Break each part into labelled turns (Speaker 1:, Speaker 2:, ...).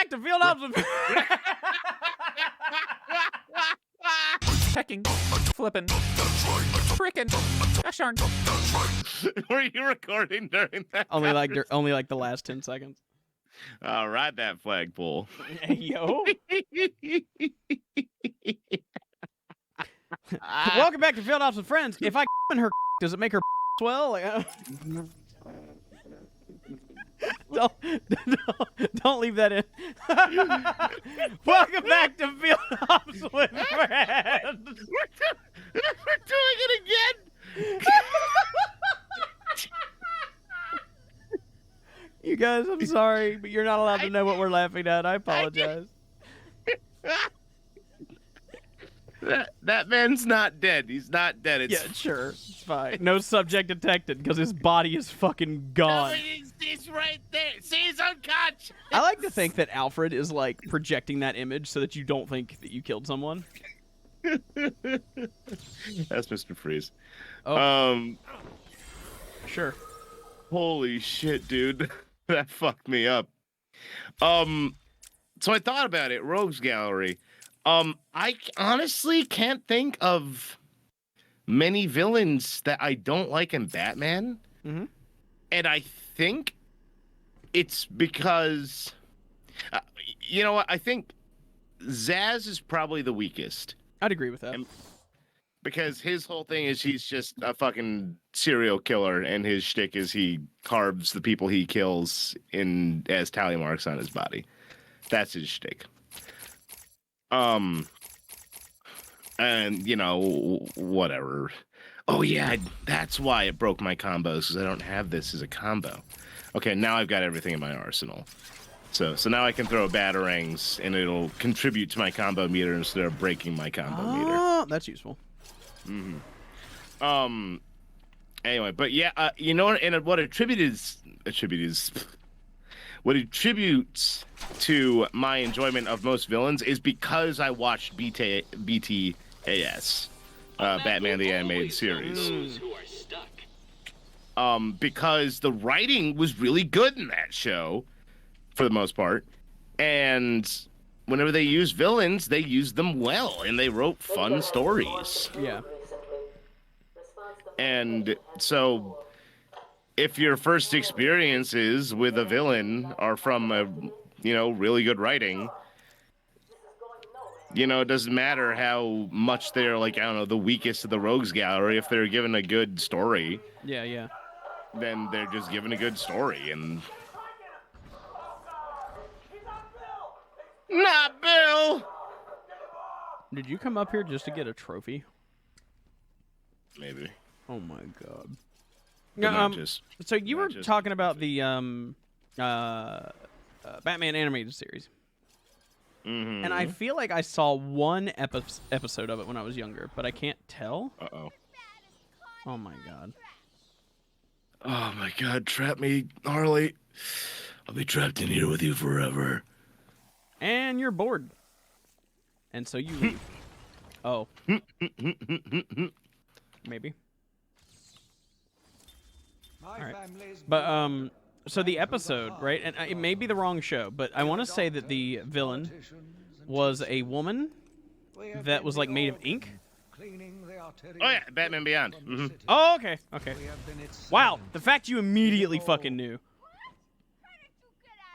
Speaker 1: back to Field Ops. Pecking, flipping, frickin', gosh darn.
Speaker 2: Were you recording during that?
Speaker 1: Only like the last 10 seconds.
Speaker 2: Ride that flagpole.
Speaker 1: Hey, yo. Welcome back to Field Ops with Friends. If I in her, does it make her swell? Like, don't leave that in. Welcome back to Field Ops with Friends.
Speaker 2: We're doing it again.
Speaker 1: You guys, I'm sorry, but you're not allowed to know what we're laughing at. I apologize.
Speaker 2: That man's not dead. He's not dead. It's
Speaker 1: Yeah, sure. It's fine. No subject detected because his body is fucking gone.
Speaker 2: No, he's right there. See, he's unconscious.
Speaker 1: I like to think that Alfred is like projecting that image so that you don't think that you killed someone.
Speaker 2: That's Mr. Freeze.
Speaker 1: Oh. Sure.
Speaker 2: Holy shit, dude. That fucked me up. So I thought about it. Rogues Gallery. I honestly can't think of many villains that I don't like in Batman.
Speaker 1: Mm-hmm.
Speaker 2: And I think it's because, you know what? I think Zaz is probably the weakest.
Speaker 1: I'd agree with that.
Speaker 2: Because his whole thing is he's just a fucking serial killer, and his shtick is he carves the people he kills as tally marks on his body. That's his shtick. And you know, whatever. Oh yeah, that's why it broke my combos, because I don't have this as a combo. Okay, now I've got everything in my arsenal. So now I can throw batarangs, and it'll contribute to my combo meter instead of breaking my combo meter.
Speaker 1: Oh, that's useful.
Speaker 2: Mm-hmm. Anyway, but yeah, you know, and what attributes to my enjoyment of most villains is because I watched BTAS, Batman the Animated Series. Because the writing was really good in that show, for the most part, and whenever they used villains, they used them well, and they wrote fun stories.
Speaker 1: Yeah.
Speaker 2: And so, if your first experiences with a villain are from a, you know, really good writing, you know, it doesn't matter how much they're like, I don't know, the weakest of the Rogues Gallery. If they're given a good story,
Speaker 1: Yeah.
Speaker 2: then they're just given a good story. And not Bill.
Speaker 1: Did you come up here just to get a trophy?
Speaker 2: Maybe.
Speaker 1: Oh my god. So you were talking about the Batman animated series.
Speaker 2: Mm-hmm.
Speaker 1: And I feel like I saw one episode of it when I was younger, but I can't tell.
Speaker 2: Uh-oh.
Speaker 1: Oh my god.
Speaker 2: Oh my god, trap me, Harley. I'll be trapped in here with you forever.
Speaker 1: And you're bored. And so you leave. Oh. Maybe. All right. But so the episode, right? And it may be the wrong show, but I want to say that the villain was a woman that was like made of ink.
Speaker 2: Oh yeah, Batman Beyond. Mm-hmm.
Speaker 1: Oh, okay. Wow, the fact you immediately fucking knew.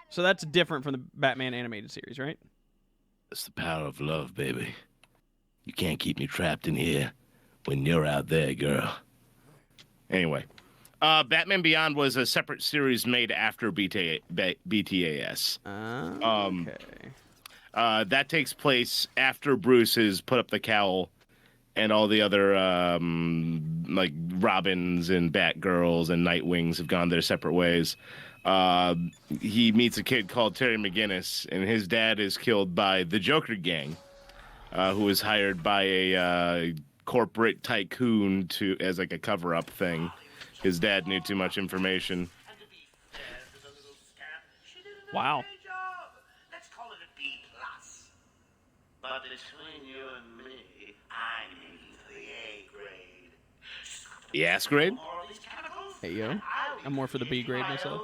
Speaker 1: So that's different from the Batman animated series, right?
Speaker 2: It's the power of love, baby. You can't keep me trapped in here when you're out there, girl. Anyway, Batman Beyond was a separate series made after BTAS.
Speaker 1: Okay.
Speaker 2: That takes place after Bruce has put up the cowl and all the other like Robins and Batgirls and Nightwings have gone their separate ways. He meets a kid called Terry McGinnis, and his dad is killed by the Joker gang, who was hired by a corporate tycoon as like a cover-up thing. His dad knew too much information.
Speaker 1: Wow.
Speaker 3: Let's call it a B+. But between you and me, I'm the A grade.
Speaker 2: The ass grade?
Speaker 1: Hey, yo. I'm more for the B grade myself.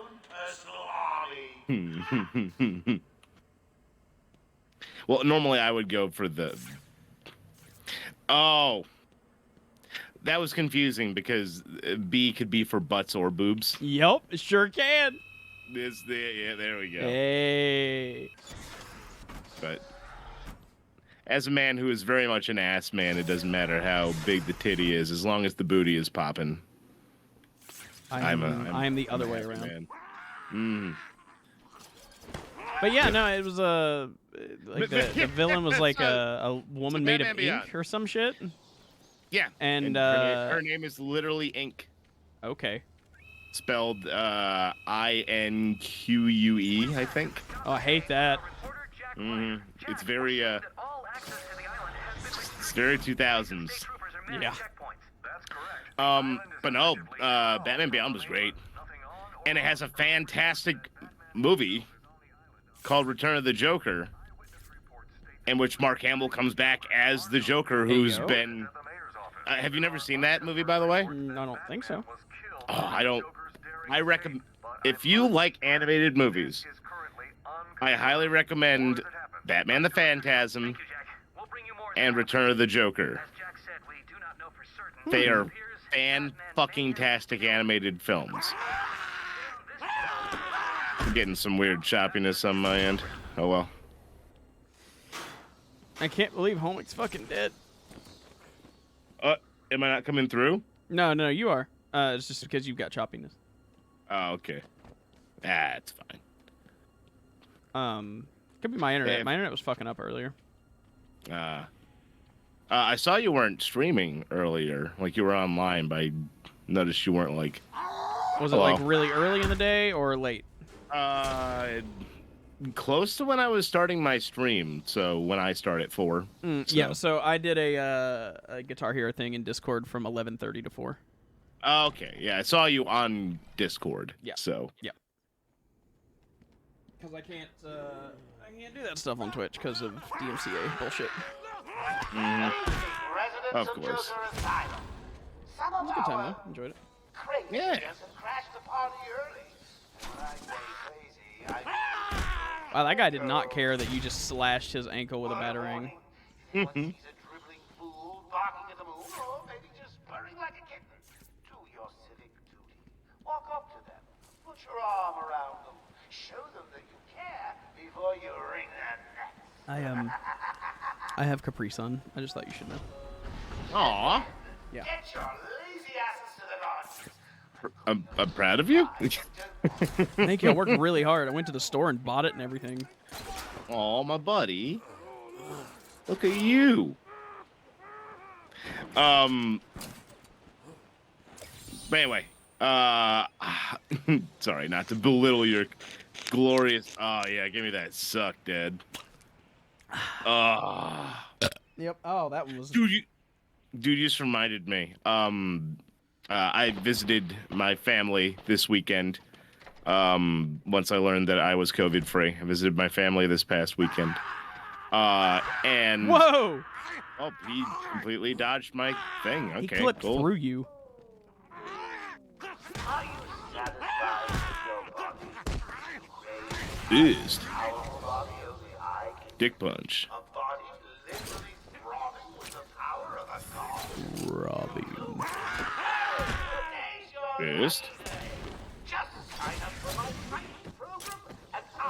Speaker 2: Well, normally I would go for the. Oh, that was confusing because B could be for butts or boobs.
Speaker 1: Yep, it sure can.
Speaker 2: Yeah, there we go.
Speaker 1: Hey.
Speaker 2: But as a man who is very much an ass man, it doesn't matter how big the titty is, as long as the booty is popping. I'm
Speaker 1: the other
Speaker 2: an
Speaker 1: way
Speaker 2: ass
Speaker 1: around.
Speaker 2: Man.
Speaker 1: But yeah, no, it was like the villain was like a woman made of
Speaker 2: Batman
Speaker 1: ink or some shit.
Speaker 2: Yeah,
Speaker 1: And
Speaker 2: her name is literally Ink,
Speaker 1: okay.
Speaker 2: spelled INQUE, I think.
Speaker 1: Oh, I hate that.
Speaker 2: It's very it's very 2000s.
Speaker 1: Yeah.
Speaker 2: But no, Batman Beyond was great, and it has a fantastic movie called Return of the Joker, in which Mark Hamill comes back as the Joker, who's
Speaker 1: Heyo.
Speaker 2: been. Have you never seen that movie, by the way?
Speaker 1: I don't think so.
Speaker 2: Oh, I recommend. If you like animated movies, I highly recommend Batman the Phantasm and Return of the Joker. They are fan-fucking-tastic animated films. I'm getting some weird choppiness on my end. Oh well.
Speaker 1: I can't believe Homic's fucking dead.
Speaker 2: Am I not coming through?
Speaker 1: No, you are. It's just because you've got choppiness.
Speaker 2: Oh, okay. That's fine.
Speaker 1: Could be my internet. My internet was fucking up earlier.
Speaker 2: I saw you weren't streaming earlier. Like, you were online, but I noticed you weren't, like...
Speaker 1: Was it, like, really early in the day or late?
Speaker 2: Close to when I was starting my stream. So, when I start at 4.
Speaker 1: Yeah, so I did a Guitar Hero thing in Discord from 11:30 to 4.
Speaker 2: Okay, yeah, I saw you on Discord.
Speaker 1: Yeah.
Speaker 2: So...
Speaker 1: Yeah. Because I can't do that stuff on Twitch because of DMCA bullshit.
Speaker 2: Of course.
Speaker 1: It was a good time, though. Enjoyed it.
Speaker 2: Yeah.
Speaker 1: Wow, that guy did not care that you just slashed his ankle with a batarang.
Speaker 3: Walk up to them, put your arm around them, show them that you care before you wring their necks.
Speaker 1: I have Capri Sun. I just thought you should know.
Speaker 2: Aw.
Speaker 1: Yeah.
Speaker 3: Get your lazy asses to the laundry.
Speaker 2: I'm proud of you.
Speaker 1: Thank you. I worked really hard. I went to the store and bought it and everything.
Speaker 2: Aw, my buddy. Look at you. But anyway, sorry, not to belittle your glorious. Oh yeah, give me that suck, Dad.
Speaker 1: Yep. Oh, that was.
Speaker 2: Dude, you just reminded me. I visited my family this weekend. Once I learned that I was COVID free, I visited my family this past weekend. And
Speaker 1: whoa!
Speaker 2: Oh, he completely dodged my thing. Okay,
Speaker 1: he clipped
Speaker 2: cool.
Speaker 1: through you.
Speaker 3: Are you satisfied with your body?
Speaker 2: Pissed.
Speaker 3: Powerful body only I can.
Speaker 2: Dick punch.
Speaker 3: A body literally throbbing with the power of a god.
Speaker 1: Robbie.
Speaker 2: Pissed.
Speaker 3: Just sign up for my training program, and I,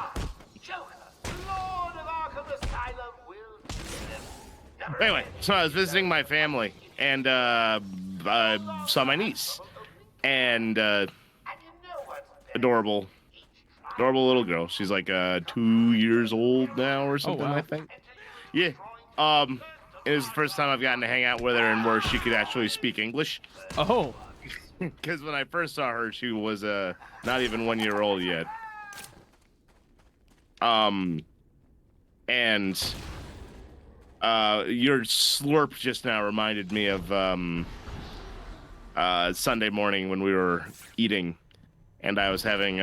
Speaker 3: Joker, Lord of Arkham Asylum, will never.
Speaker 2: Anyway, so I was visiting my family, and I saw my niece, and adorable little girl. She's like 2 years old now or something,
Speaker 1: wow.
Speaker 2: I think. Yeah. It was the first time I've gotten to hang out with her and where she could actually speak English.
Speaker 1: Oh.
Speaker 2: Because when I first saw her, she was not even 1 year old yet. And your slurp just now reminded me of Sunday morning when we were eating, and I was having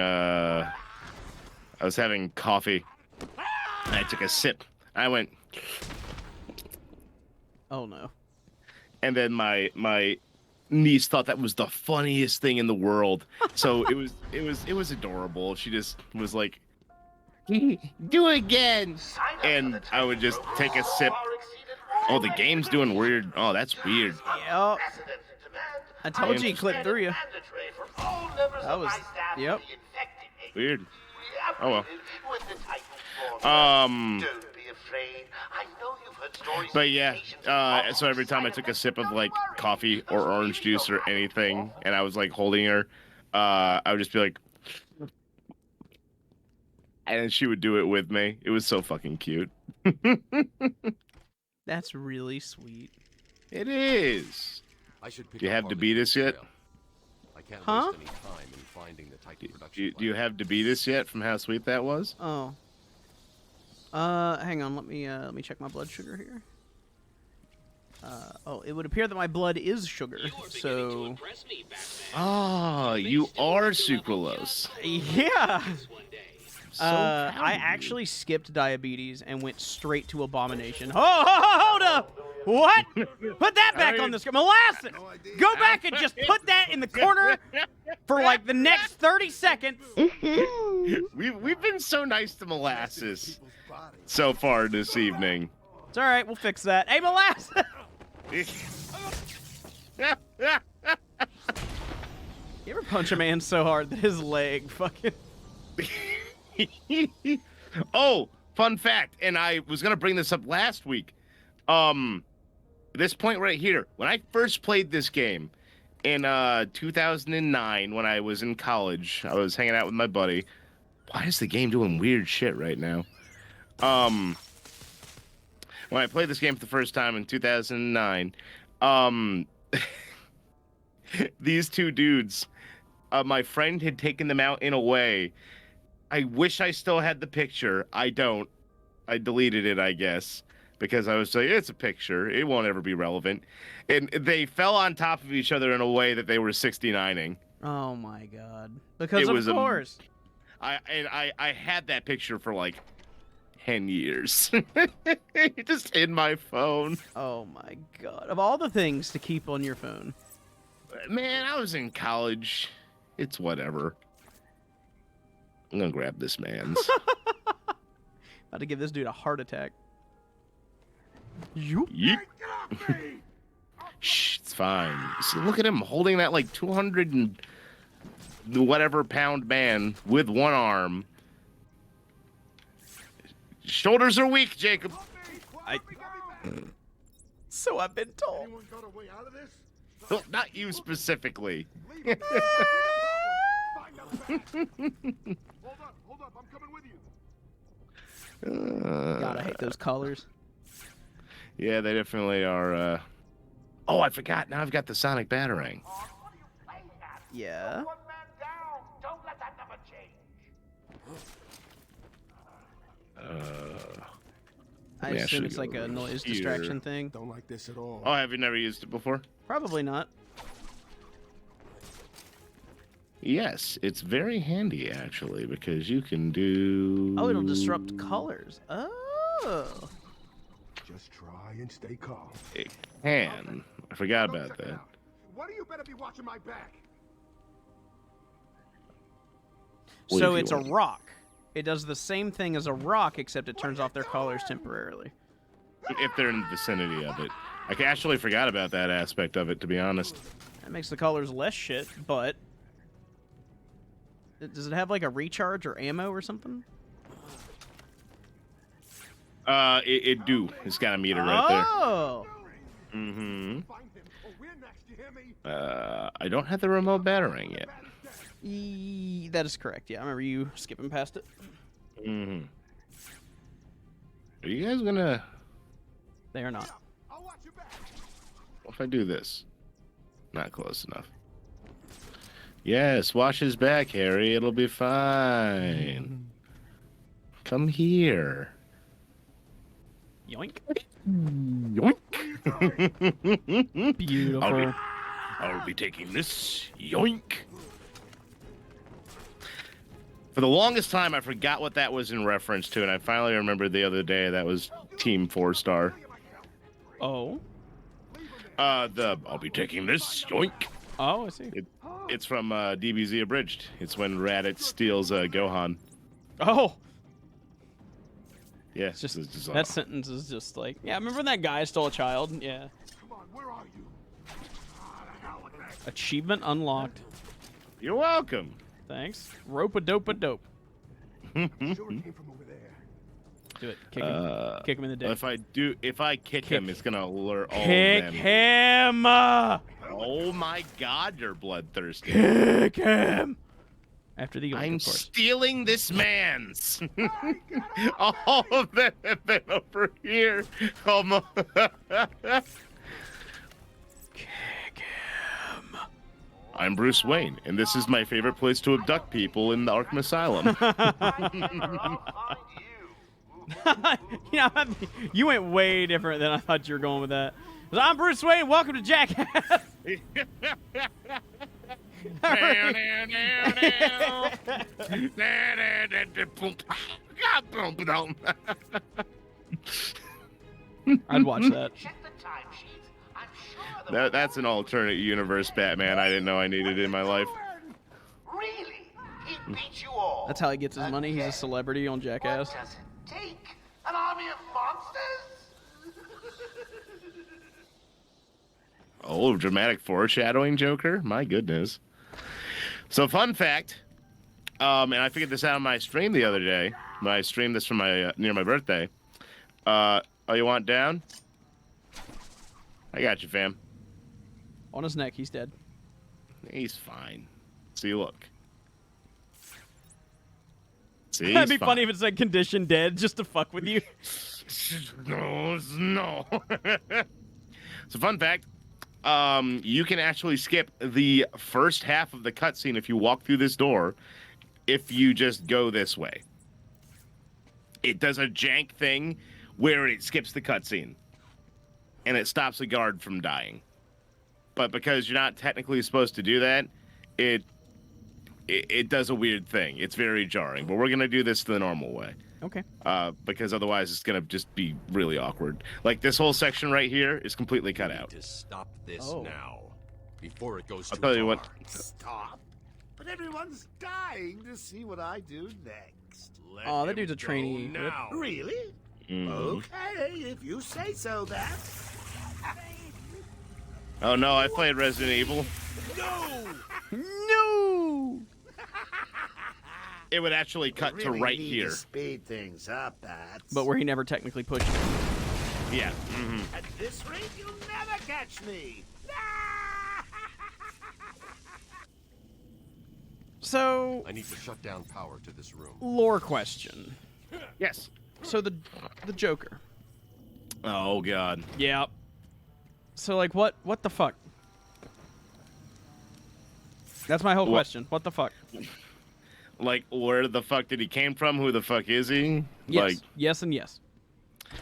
Speaker 2: coffee. And I took a sip. I went.
Speaker 1: Oh no.
Speaker 2: And then my niece thought that was the funniest thing in the world. So it was adorable. She just was like, Do it again.
Speaker 3: Sign up for
Speaker 2: And
Speaker 3: the
Speaker 2: I would just
Speaker 3: Titan
Speaker 2: take a
Speaker 3: program
Speaker 2: sip.
Speaker 3: far exceeded
Speaker 2: Oh,
Speaker 3: all
Speaker 2: the game's doing weird. Oh, that's weird.
Speaker 1: Yep.
Speaker 3: precedent demand.
Speaker 1: I told you he
Speaker 2: Interesting.
Speaker 1: clipped through you.
Speaker 3: Mandatory for all members
Speaker 1: That
Speaker 3: of
Speaker 1: was-
Speaker 3: my staff
Speaker 1: yep.
Speaker 3: to be infected.
Speaker 2: Weird. Oh, well.
Speaker 3: With the Titan formula.
Speaker 2: Um,
Speaker 3: Don't be afraid. I know you've heard stories.
Speaker 2: But
Speaker 3: of
Speaker 2: yeah,
Speaker 3: patients
Speaker 2: so every time I took a sip of like coffee or orange juice or anything, and I was like holding her, I would just be like, and she would do it with me. It was so fucking cute.
Speaker 1: That's really sweet.
Speaker 2: It is.
Speaker 4: I should pick
Speaker 2: Do you
Speaker 4: up
Speaker 2: have
Speaker 4: on
Speaker 2: to
Speaker 4: the
Speaker 2: beat us yet?
Speaker 4: trail. I can't
Speaker 1: Huh?
Speaker 4: waste any time in finding the Titan production
Speaker 2: Do you have to beat us yet from how sweet that was?
Speaker 1: Oh. Hang on. Let me check my blood sugar here. Oh, it would appear that my blood is sugar. So.
Speaker 2: Oh, you are sucralose.
Speaker 1: Yeah.
Speaker 2: So proud
Speaker 1: I
Speaker 2: of you.
Speaker 1: actually skipped diabetes and went straight to abomination. Hold up! What? Put that back on the screen. Molasses! Go back and just put that in the corner for like the next 30 seconds.
Speaker 2: We've been so nice to molasses so far this evening.
Speaker 1: It's all right. We'll fix that. Hey, molasses! You ever punch a man so hard that his leg fucking...
Speaker 2: Oh, fun fact, and I was gonna bring this up last week. This point right here, when I first played this game in 2009, when I was in college, I was hanging out with my buddy. Why is the game doing weird shit right now? When I played this game for the first time in 2009, these two dudes, my friend had taken them out in a way. I wish I still had the picture. I don't. I deleted it, I guess, because I was like, it's a picture. It won't ever be relevant. And they fell on top of each other in a way that they were 69ing.
Speaker 1: Oh my god. Because
Speaker 2: It was
Speaker 1: of course.
Speaker 2: I had that picture for like 10 years. Just in my phone.
Speaker 1: Oh my god. Of all the things to keep on your phone.
Speaker 2: Man, I was in college. It's whatever. I'm gonna grab this man's.
Speaker 1: About to give this dude a heart attack. You?
Speaker 2: Yeet. Shh, it's fine. See, look at him holding that like 200 and whatever pound man with one arm. Shoulders are weak, Jacob.
Speaker 1: So I've been told.
Speaker 2: Well, not you specifically.
Speaker 5: Hold up, I'm coming with you.
Speaker 1: God, I hate those colors.
Speaker 2: Yeah, they definitely are. Oh, I forgot. Now I've got the sonic batarang.
Speaker 3: What are you playing at?
Speaker 1: Yeah.
Speaker 3: One man down. Don't let that number change.
Speaker 1: I
Speaker 2: Yeah,
Speaker 1: assume
Speaker 2: should
Speaker 1: it's
Speaker 2: go
Speaker 1: like a
Speaker 2: over
Speaker 1: noise
Speaker 2: here.
Speaker 1: distraction thing.
Speaker 5: Don't like this at all.
Speaker 2: Oh, have you never used it before?
Speaker 1: Probably not.
Speaker 2: Yes, it's very handy actually because you can do.
Speaker 1: Oh, it'll disrupt colors. Oh.
Speaker 5: Just try and stay calm.
Speaker 2: It can. I forgot about
Speaker 5: Check it
Speaker 2: that.
Speaker 5: out. What do you better be watching my back?
Speaker 2: Well,
Speaker 1: So
Speaker 2: if you
Speaker 1: it's a
Speaker 2: want.
Speaker 1: rock. It does the same thing as a rock, except it turns off their colors temporarily.
Speaker 2: If they're in the vicinity of it. I actually forgot about that aspect of it, to be honest.
Speaker 1: That makes the colors less shit, but... Does it have like a recharge or ammo or something?
Speaker 2: It do. It's got a meter right there.
Speaker 1: Oh!
Speaker 2: Mm-hmm.
Speaker 5: Find him, or we're next, you hear me?
Speaker 2: I don't have the remote batarang yet.
Speaker 1: That is correct. Yeah, I remember you skipping past it.
Speaker 2: Mm-hmm. Are you guys gonna...
Speaker 1: They are not.
Speaker 5: I'll watch your back.
Speaker 2: What if I do this? Not close enough. Yes, watch his back, Harry. It'll be fine. Come here.
Speaker 1: Yoink.
Speaker 2: Yoink.
Speaker 1: Beautiful.
Speaker 2: I'll be taking this. Yoink. For the longest time, I forgot what that was in reference to, and I finally remembered the other day that was Team 4-Star.
Speaker 1: Oh.
Speaker 2: I'll be taking this. Yoink.
Speaker 1: Oh, I see.
Speaker 2: It's from DBZ Abridged. It's when Raditz steals Gohan.
Speaker 1: Oh.
Speaker 2: Yeah,
Speaker 1: It's just
Speaker 2: it's
Speaker 1: that sentence is just like, yeah. Remember when that guy stole a child? Yeah.
Speaker 5: Come on, where are you? Ah, the hell with that.
Speaker 1: Achievement unlocked.
Speaker 2: You're welcome.
Speaker 1: Thanks. Rope a dope a dope.
Speaker 5: Sure it came from over there.
Speaker 1: Do it. Kick him. Kick him in the dick.
Speaker 2: If I kick him, it's gonna lure all
Speaker 1: Kick
Speaker 2: of them.
Speaker 1: him!
Speaker 2: Oh my God, you're bloodthirsty.
Speaker 1: Kick him! After the yoink,
Speaker 2: I'm
Speaker 1: of course.
Speaker 2: stealing this man's. All of them have been over here. Almost.
Speaker 1: Kick him.
Speaker 2: I'm Bruce Wayne, and this is my favorite place to abduct people in the Arkham Asylum.
Speaker 1: You know, you went way different than I thought you were going with that. 'Cause I'm Bruce Wayne. Welcome to Jackass. I'd watch that.
Speaker 3: Check the timesheets. I'm sure the
Speaker 2: That's an alternate universe Batman I didn't know I needed in my life.
Speaker 3: Really? He beat you all.
Speaker 1: That's how he gets his money. He's a celebrity on
Speaker 3: What
Speaker 1: Jackass.
Speaker 3: does it take? An army of monsters?
Speaker 2: Oh, dramatic foreshadowing, Joker? My goodness. So, fun fact, and I figured this out on my stream the other day. When I streamed this from my near my birthday. Oh, you want down? I got you, fam.
Speaker 1: On his neck, he's dead.
Speaker 2: He's fine. See, look. See,
Speaker 1: That'd be
Speaker 2: he's
Speaker 1: funny
Speaker 2: fine.
Speaker 1: if it said condition dead just to fuck with you.
Speaker 2: No. So, fun fact. You can actually skip the first half of the cutscene if you walk through this door, if you just go this way. It does a jank thing where it skips the cutscene, and it stops a guard from dying. But because you're not technically supposed to do that, it does a weird thing. It's very jarring. But we're gonna do this the normal way.
Speaker 1: Okay.
Speaker 2: Because otherwise it's gonna just be really awkward. Like this whole section right here is completely cut
Speaker 4: We need
Speaker 2: out.
Speaker 4: to stop this
Speaker 1: Oh.
Speaker 4: now, before it goes
Speaker 2: I'll
Speaker 4: too
Speaker 2: tell you
Speaker 4: far.
Speaker 2: what.
Speaker 5: Stop. But everyone's dying to see what I do next.
Speaker 4: Let
Speaker 1: Oh, that
Speaker 4: him
Speaker 1: dude's a
Speaker 4: go
Speaker 1: trainee.
Speaker 4: now.
Speaker 5: Really?
Speaker 2: Mhm.
Speaker 5: Okay, if you say so, then.
Speaker 2: Oh no, I played Resident Evil.
Speaker 1: No!
Speaker 2: It would actually cut to right here.
Speaker 5: Speed things up, Bats.
Speaker 1: But where he never technically pushed it.
Speaker 2: Yeah.
Speaker 5: At this rate, you'll never catch me.
Speaker 1: So,
Speaker 4: I need to shut down power to this room.
Speaker 1: lore question.
Speaker 2: Yes.
Speaker 1: So the Joker.
Speaker 2: Oh god.
Speaker 1: Yeah. So like what the fuck? That's my whole
Speaker 2: What?
Speaker 1: question. What the fuck?
Speaker 2: Like, where the fuck did he came from? Who the fuck is he?
Speaker 1: Yes.
Speaker 2: Like,
Speaker 1: Yes and yes.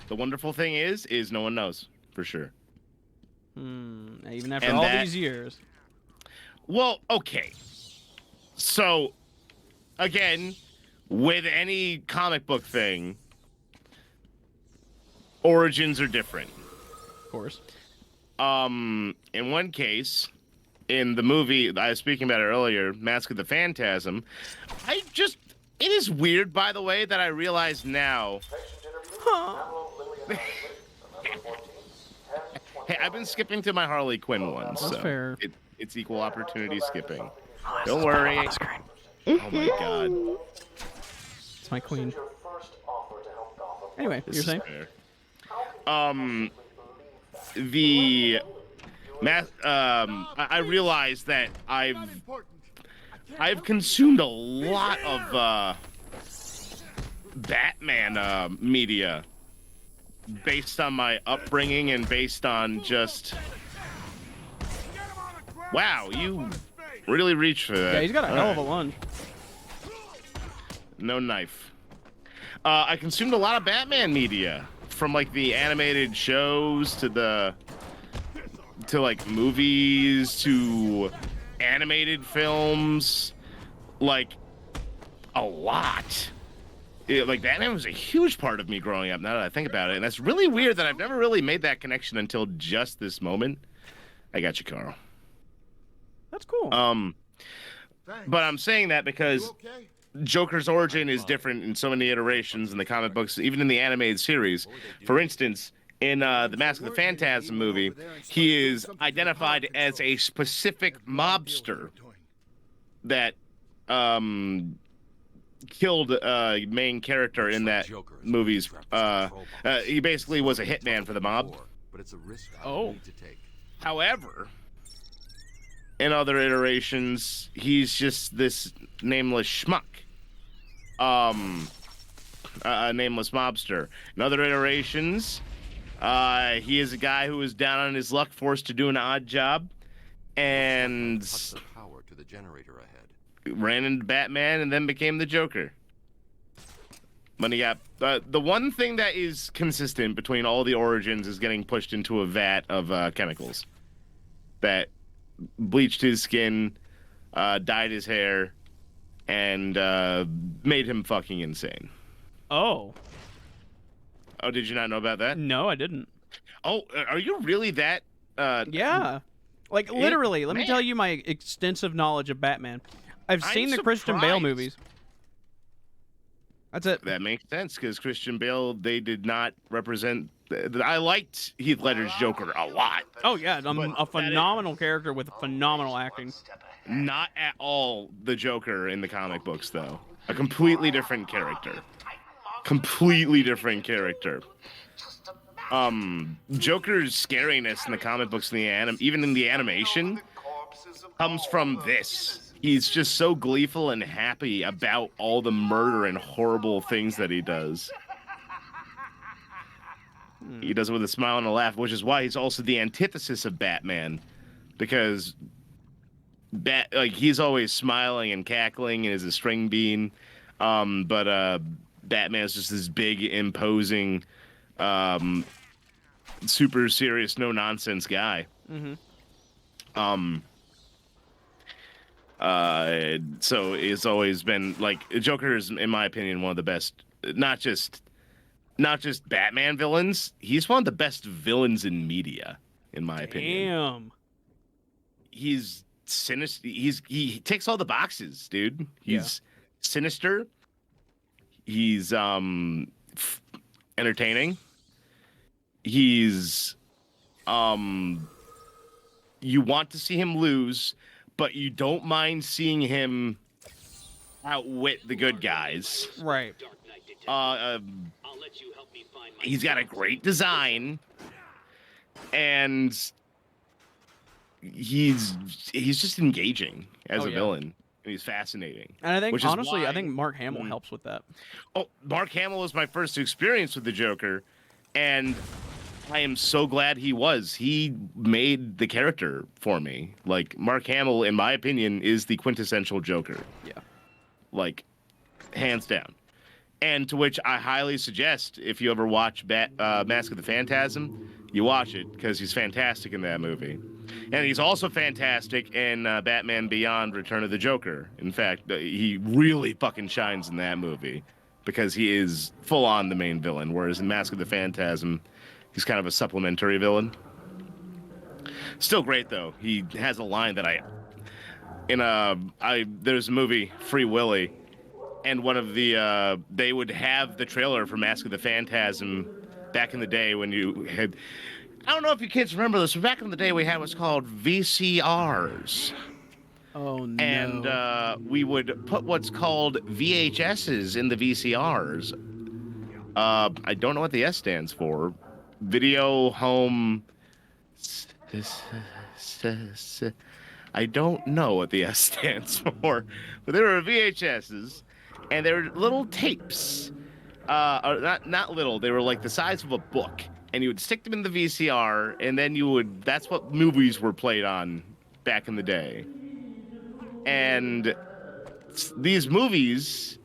Speaker 2: the wonderful thing is no one knows for sure.
Speaker 1: Even after
Speaker 2: And
Speaker 1: all
Speaker 2: that-
Speaker 1: these years.
Speaker 2: Well, okay. So, again, with any comic book thing, origins are different.
Speaker 1: Of course.
Speaker 2: In one case, in the movie I was speaking about earlier, Mask of the Phantasm, it is weird, by the way, that I realize now. Hey, I've been skipping to my Harley Quinn one, so
Speaker 1: fair.
Speaker 2: it's equal opportunity skipping. Don't worry. Oh my god.
Speaker 1: It's my queen. Anyway, you're saying?
Speaker 2: Fair. I realized that I've consumed a lot of Batman media based on my upbringing and based on just wow, you really reach for that.
Speaker 1: Yeah, he's got a
Speaker 2: All
Speaker 1: hell of a
Speaker 2: right.
Speaker 1: lunge.
Speaker 2: No knife. I consumed a lot of Batman media, from like the animated shows to like movies to animated films, like a lot. Like Batman was a huge part of me growing up. Now that I think about it, and that's really weird that I've never really made that connection until just this moment. I got you, Carl.
Speaker 1: That's cool.
Speaker 5: Thanks.
Speaker 2: But I'm saying that because
Speaker 5: You okay?
Speaker 2: Joker's origin is different in so many iterations in the comic books, even in the animated series. For instance, in the Mask of the Phantasm movie, he is identified as a specific mobster that killed a main character in that movie's. He basically was a hitman for the mob.
Speaker 4: But it's a risk
Speaker 1: Oh.
Speaker 4: to take.
Speaker 2: However, in other iterations, he's just this nameless schmuck. A nameless mobster. In other iterations, he is a guy who is down on his luck, forced to do an odd job, and
Speaker 4: Touch the power to the generator ahead.
Speaker 2: ran into Batman and then became the Joker. When he got the one thing that is consistent between all the origins is getting pushed into a vat of chemicals that bleached his skin, dyed his hair, and made him fucking insane.
Speaker 1: Oh.
Speaker 2: Oh, did you not know about that?
Speaker 1: No, I didn't.
Speaker 2: Oh, are you really that?
Speaker 1: Yeah. Like, literally, let me
Speaker 2: man.
Speaker 1: tell you my extensive knowledge of Batman. I've
Speaker 2: I'm
Speaker 1: seen the Christian Bale
Speaker 2: surprised.
Speaker 1: movies. That's it.
Speaker 2: That makes sense because Christian Bale, they did not represent. I liked Heath Ledger's Joker a lot.
Speaker 1: Oh, yeah,
Speaker 2: But
Speaker 1: a phenomenal character with phenomenal acting.
Speaker 2: Not at all the Joker in the comic books, though. A completely different character. Completely different character. Joker's scariness in the comic books and even in the animation comes from this. He's just so gleeful and happy about all the murder and horrible things that he does. He does it with a smile and a laugh, which is why he's also the antithesis of Batman, because he's always smiling and cackling and is a string bean, but Batman's just this big, imposing, super serious, no nonsense guy. So it's always been like Joker is, in my opinion, one of the best. Not just Batman villains. He's one of the best villains in media, in my opinion.
Speaker 1: Damn.
Speaker 2: He's sinister. He ticks all the boxes, dude. He's sinister. He's entertaining. He's you want to see him lose, but you don't mind seeing him outwit the good guys.
Speaker 1: Right.
Speaker 2: He's got a great design, and he's just engaging as a villain. And he's fascinating.
Speaker 1: And I think,
Speaker 2: which is
Speaker 1: honestly,
Speaker 2: why-
Speaker 1: I think Mark Hamill helps with that.
Speaker 2: Oh, Mark Hamill was my first experience with the Joker, and I am so glad he was. He made the character for me. Like, Mark Hamill, in my opinion, is the quintessential Joker.
Speaker 1: Yeah.
Speaker 2: Like, hands down. And to which I highly suggest, if you ever watch Mask of the Phantasm, you watch it, because he's fantastic in that movie. And he's also fantastic in Batman Beyond: Return of the Joker. In fact, he really fucking shines in that movie, because he is full-on the main villain, whereas in Mask of the Phantasm, he's kind of a supplementary villain. Still great, though. He has a line that there's a movie, Free Willy, and one of the they would have the trailer for Mask of the Phantasm back in the day when you had, I don't know if you kids remember this, but back in the day we had what's called VCRs.
Speaker 1: Oh, no.
Speaker 2: And we would put what's called VHSs in the VCRs. I don't know what the S stands for. Video home. I don't know what the S stands for, but there were VHSs, and they were little tapes. Or not little. They were like the size of a book, and you would stick them in the VCR, and then that's what movies were played on back in the day. And these movies,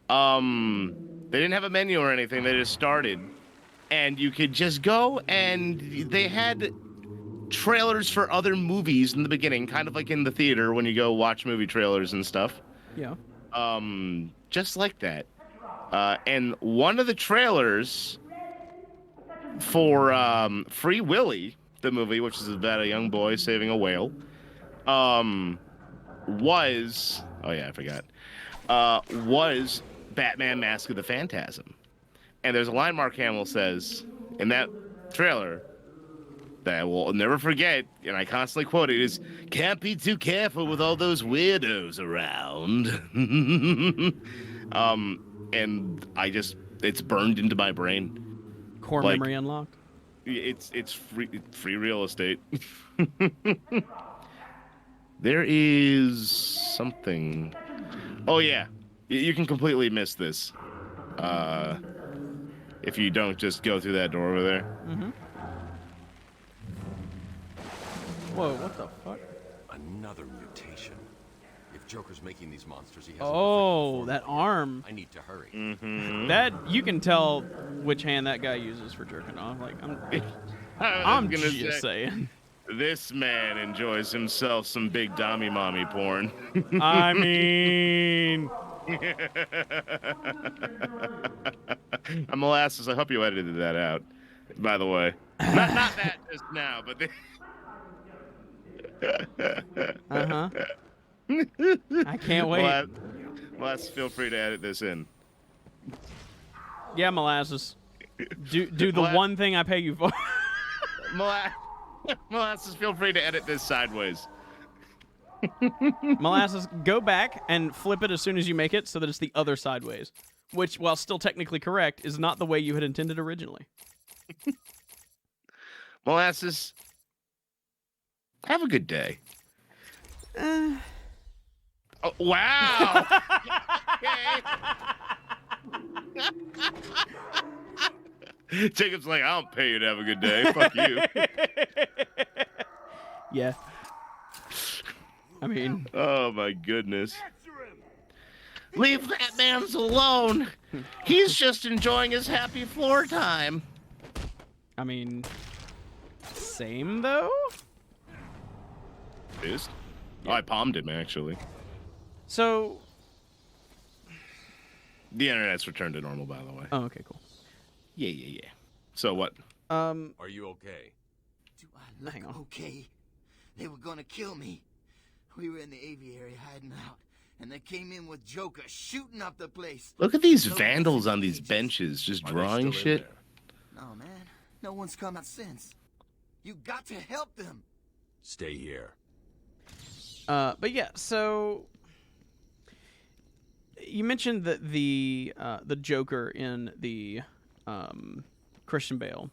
Speaker 2: they didn't have a menu or anything. They just started, and you could just go, and they had trailers for other movies in the beginning, kind of like in the theater when you go watch movie trailers and stuff.
Speaker 1: Yeah.
Speaker 2: Just like that. And one of the trailers for Free Willy, the movie, which is about a young boy saving a whale, was... Oh, yeah, I forgot. was Batman Mask of the Phantasm. And there's a line Mark Hamill says in that trailer that I will never forget, and I constantly quote it, is, "Can't be too careful with all those weirdos around." And it's burned into my brain.
Speaker 1: Core
Speaker 2: Like,
Speaker 1: memory unlocked.
Speaker 2: It's free real estate. There is something. Oh yeah, you can completely miss this. If you don't just go through that door over there.
Speaker 1: Mm-hmm. Whoa, what the fuck?
Speaker 4: Another mutation. If Joker's making these monsters, he has.
Speaker 1: Oh, that arm.
Speaker 4: I need to hurry.
Speaker 2: Mm-hmm.
Speaker 1: That you can tell which hand that guy uses for jerking off. Like I'm just saying.
Speaker 2: This man enjoys himself some big dommy mommy porn.
Speaker 1: I mean,
Speaker 2: Molasses, I hope you edited that out. By the way, not that just now, but.
Speaker 1: I can't wait.
Speaker 2: Molasses, feel free to edit this in.
Speaker 1: Yeah, Molasses. Do the one thing I pay you for.
Speaker 2: Molasses, feel free to edit this sideways.
Speaker 1: Molasses, go back and flip it as soon as you make it so that it's the other sideways. Which, while still technically correct, is not the way you had intended originally.
Speaker 2: Molasses, have a good day. Oh, wow. Jacob's like, I don't pay you to have a good day. Fuck you.
Speaker 1: Yeah. I mean.
Speaker 2: Oh, my goodness. Leave that man alone. He's just enjoying his happy floor time.
Speaker 1: I mean. Same, though?
Speaker 2: Is? Oh, I palmed him, actually.
Speaker 1: So.
Speaker 2: The internet's returned to normal, by the way.
Speaker 1: Oh, okay, cool.
Speaker 2: Yeah. So what?
Speaker 4: Are you okay?
Speaker 5: Do I look
Speaker 1: Hang on.
Speaker 5: okay? They were gonna kill me. We were in the aviary hiding out, and they came in with Joker shooting up the place.
Speaker 2: Look at these vandals on these benches, just drawing shit.
Speaker 5: No, man. No one's come out since. You got to help them.
Speaker 4: Stay here.
Speaker 1: But yeah, so you mentioned that the Joker in the Christian Bale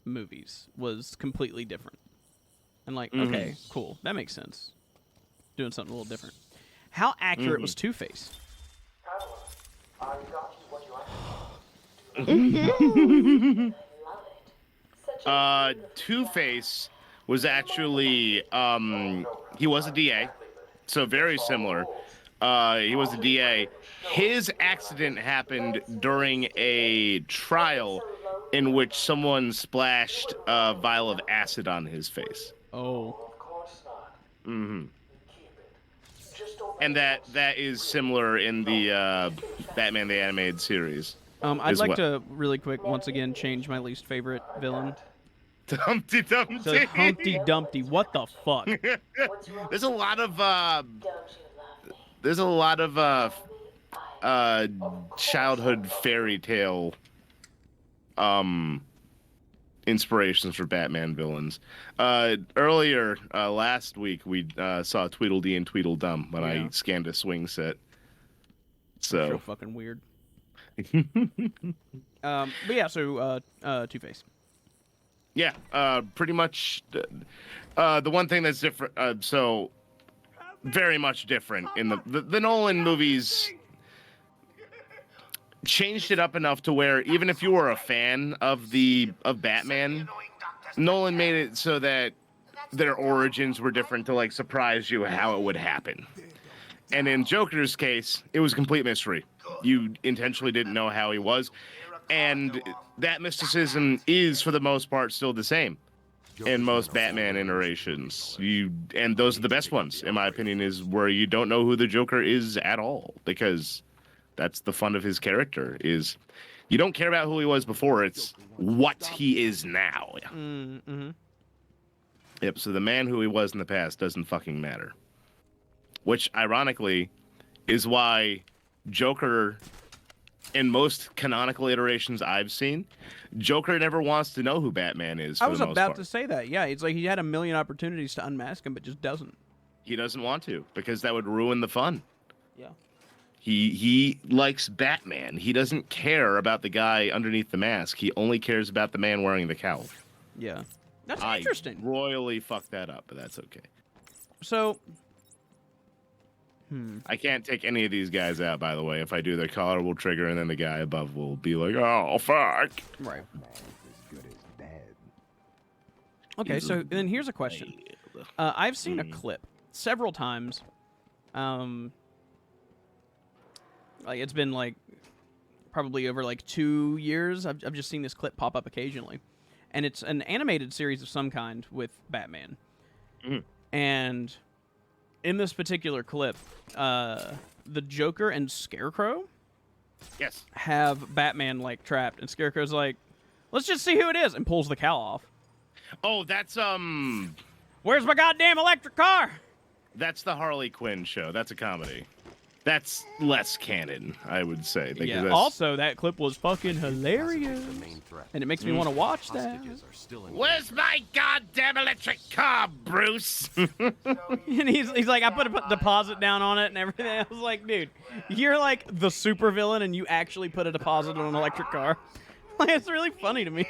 Speaker 1: movies was completely different. And like, okay, cool. That makes sense. Doing something a little different. How accurate was Two-Face?
Speaker 3: I got you what you asked.
Speaker 2: Two-Face was actually he was a DA, so very similar. He was a DA. His accident happened during a trial in which someone splashed a vial of acid on his face.
Speaker 1: Oh.
Speaker 3: Of course not.
Speaker 2: Mm-hmm.
Speaker 3: Keep it. Just don't
Speaker 2: And that is similar in the Batman the Animated Series.
Speaker 1: I'd
Speaker 2: as
Speaker 1: like
Speaker 2: well.
Speaker 1: to really quick once again change my least favorite villain
Speaker 2: Humpty Dumpty.
Speaker 1: to Humpty Dumpty. What the fuck?
Speaker 2: There's a lot of childhood fairy tale inspirations for Batman villains. Earlier last week we saw Tweedledee and Tweedledum when I scanned a swing set.
Speaker 1: So
Speaker 2: So
Speaker 1: fucking weird. But yeah, so Two-Face.
Speaker 2: yeah, pretty much the one thing that's different. So very much different in the Nolan movies. Changed it up enough to where even if you were a fan of Batman, Nolan made it so that their origins were different to like surprise you how it would happen. And in Joker's case, it was a complete mystery. You intentionally didn't know how he was, and that mysticism is for the most part still the same in most Batman iterations. And those are the best ones, in my opinion, is where you don't know who the Joker is at all, because that's the fun of his character, is you don't care about who he was before, it's what he is now.
Speaker 1: Mm-hmm.
Speaker 2: Yep, so the man who he was in the past doesn't fucking matter. Which, ironically, is why Joker, in most canonical iterations I've seen, Joker never wants to know who Batman is. For
Speaker 1: I was
Speaker 2: the most
Speaker 1: about
Speaker 2: part.
Speaker 1: to say that. Yeah, it's like he had a million opportunities to unmask him, but just doesn't.
Speaker 2: He doesn't want to because that would ruin the fun.
Speaker 1: Yeah.
Speaker 2: He likes Batman. He doesn't care about the guy underneath the mask. He only cares about the man wearing the cowl.
Speaker 1: Yeah. That's
Speaker 2: I
Speaker 1: interesting.
Speaker 2: royally fucked that up, but that's okay.
Speaker 1: So,
Speaker 2: I can't take any of these guys out, by the way. If I do, their collar will trigger, and then the guy above will be like, "Oh, fuck."
Speaker 1: right. Okay, so then here's a question. I've seen a clip several times. Like it's been like probably over like 2 years. I've just seen this clip pop up occasionally, and it's an animated series of some kind with Batman. And in this particular clip, the Joker and Scarecrow
Speaker 2: Yes.
Speaker 1: have Batman like trapped, and Scarecrow's like, "Let's just see who it is," and pulls the cowl off.
Speaker 2: Oh, that's
Speaker 1: Where's my goddamn electric car?
Speaker 2: That's the Harley Quinn show. That's a comedy. That's less canon, I would say. because
Speaker 1: Yeah.
Speaker 2: that's-
Speaker 1: Also, that clip was fucking hilarious,
Speaker 4: The main threat.
Speaker 1: and it makes me want to watch that.
Speaker 4: Hostages are still in.
Speaker 2: Where's my goddamn electric car, Bruce?
Speaker 1: And he's like, I put a deposit down on it and everything. I was like, dude, you're like the supervillain, and you actually put a deposit on an electric car. Like, it's really funny to me.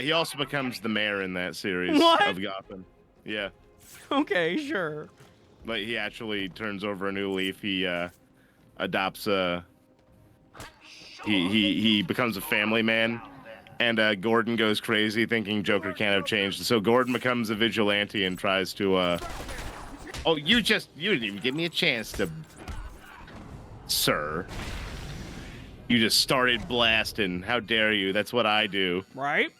Speaker 2: He also becomes the mayor in that series
Speaker 1: What?
Speaker 2: of Gotham. Yeah.
Speaker 1: Okay, sure.
Speaker 2: But he actually turns over a new leaf. He adopts he becomes a family man, and Gordon goes crazy thinking Joker can't have changed. So Gordon becomes a vigilante and tries to oh, you didn't even give me a chance to, sir. You just started blasting. How dare you? That's what I do.
Speaker 1: Right?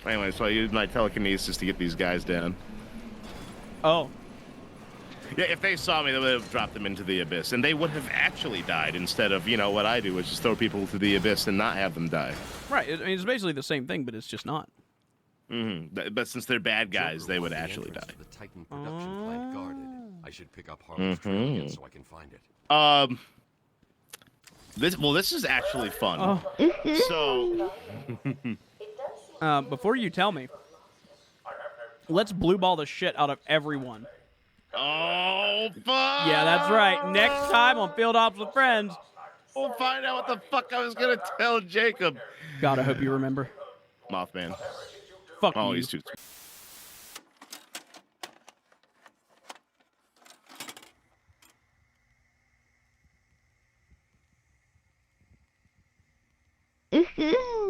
Speaker 2: Anyway, so I used my telekinesis to get these guys down.
Speaker 1: Oh.
Speaker 2: Yeah, if they saw me, they would have dropped them into the abyss, and they would have actually died instead of, what I do, which is throw people to the abyss and not have them die.
Speaker 1: Right. I mean, it's basically the same thing, but it's just not.
Speaker 2: But since they're bad guys,
Speaker 4: Joker
Speaker 2: they would
Speaker 4: wants the
Speaker 2: actually
Speaker 4: entrance
Speaker 2: die.
Speaker 4: to the Titan production plant guarded. I should pick up Harley's trail again so I can find it.
Speaker 2: This is actually fun. So,
Speaker 1: Before you tell me, let's blue ball the shit out of everyone.
Speaker 2: oh fuck!
Speaker 1: Yeah, that's right. Next time on Field Ops with Friends.
Speaker 2: We'll find out what the fuck I was gonna tell Jacob.
Speaker 1: God, I hope you remember.
Speaker 2: Mothman.
Speaker 1: Fuck
Speaker 2: Oh,
Speaker 1: you.
Speaker 2: he's too.
Speaker 6: Mm-hmm.